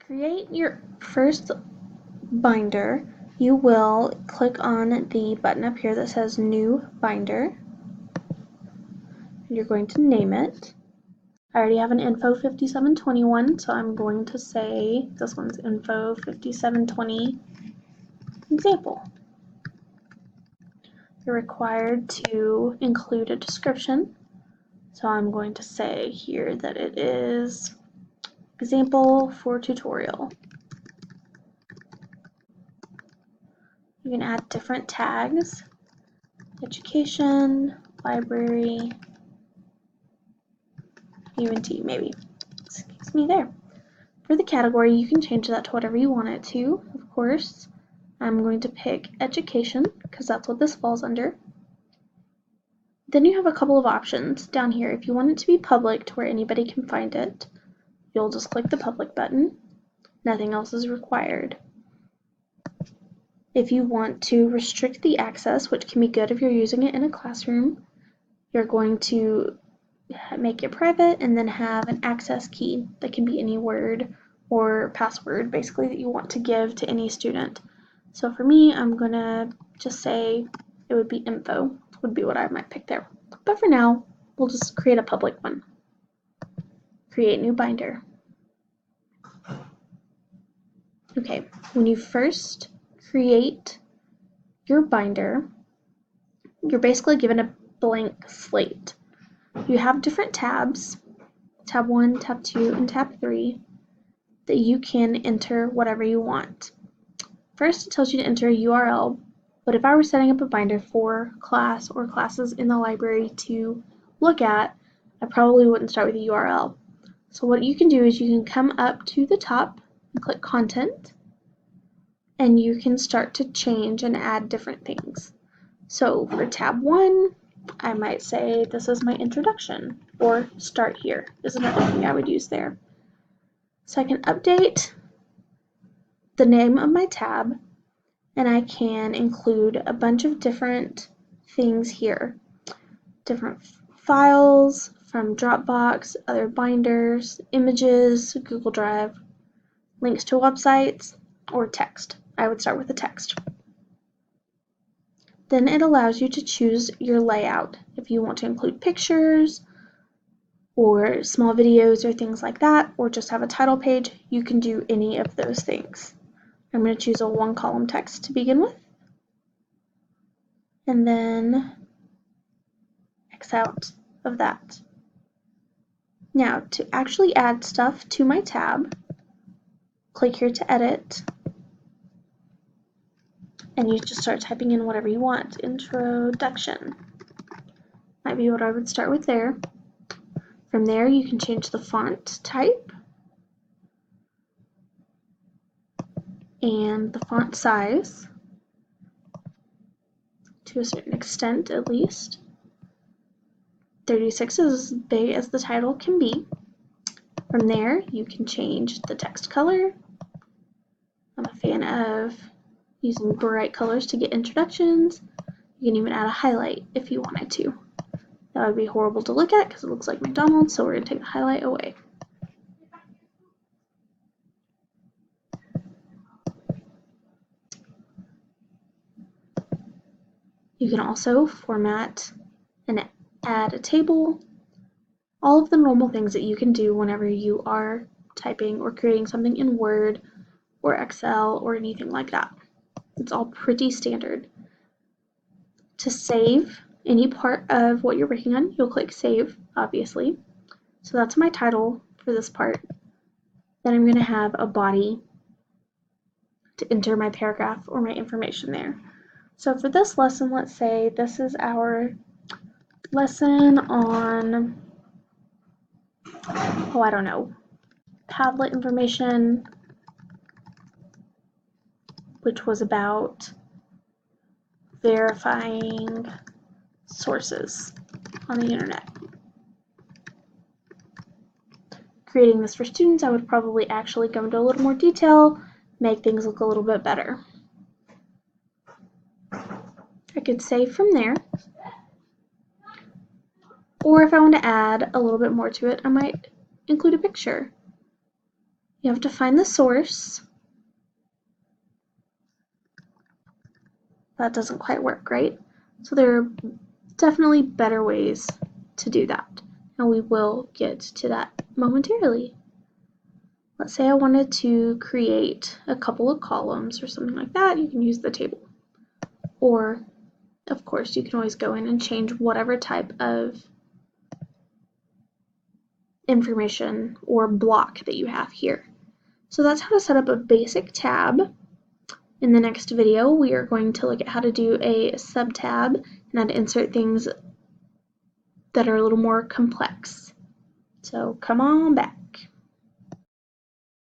create your first binder, you will click on the button up here that says New Binder. You're going to name it. I already have an Info 5721, so I'm going to say this one's Info 5720 Example. You're required to include a description, so I'm going to say here that it is Example for Tutorial. You can add different tags, education, library, UNT maybe. Excuse me there. For the category, you can change that to whatever you want it to, of course. I'm going to pick education because that's what this falls under. Then you have a couple of options down here. If you want it to be public to where anybody can find it, you'll just click the public button. Nothing else is required. If you want to restrict the access, which can be good if you're using it in a classroom, you're going to make it private and then have an access key that can be any word or password basically that you want to give to any student. So for me, I'm gonna just say it would be info, would be what I might pick there. But for now, we'll just create a public one. Create new binder. Okay, when you first create your binder, you're basically given a blank slate. You have different tabs, tab 1, tab 2, and tab 3, that you can enter whatever you want. First, it tells you to enter a URL, but if I were setting up a binder for class or classes in the library to look at, I probably wouldn't start with a URL. So what you can do is you can come up to the top and click Content, and you can start to change and add different things. So for tab 1, I might say this is my introduction, or start here is another thing I would use there. So I can update the name of my tab, and I can include a bunch of different things here. Different files from Dropbox, other binders, images, Google Drive, links to websites, or text. I would start with the text. Then it allows you to choose your layout. If you want to include pictures or small videos or things like that, or just have a title page, you can do any of those things. I'm going to choose a 1-column text to begin with, and then X out of that. Now, to actually add stuff to my tab, click here to edit, and you just start typing in whatever you want. Introduction might be what I would start with there. From there, you can change the font type and the font size to a certain extent, at least. 36 is as big as the title can be. From there, you can change the text color. I'm a fan of using bright colors to get introductions. You can even add a highlight if you wanted to. That would be horrible to look at because it looks like McDonald's, so we're going to take the highlight away. You can also format and add a table. All of the normal things that you can do whenever you are typing or creating something in Word or Excel or anything like that. It's all pretty standard. To save any part of what you're working on, you'll click Save, obviously. So that's my title for this part. Then I'm going to have a body to enter my paragraph or my information there. So for this lesson, let's say this is our lesson on, I don't know, Padlet information, which was about verifying sources on the internet. Creating this for students, I would probably actually go into a little more detail, make things look a little bit better. I could save from there, or if I want to add a little bit more to it, I might include a picture. You have to find the source. That doesn't quite work, right? So there are definitely better ways to do that, and we will get to that momentarily. Let's say I wanted to create a couple of columns or something like that. You can use the table. Or, of course, you can always go in and change whatever type of information or block that you have here. So that's how to set up a basic tab. In the next video, we are going to look at how to do a sub-tab and how to insert things that are a little more complex. So come on back.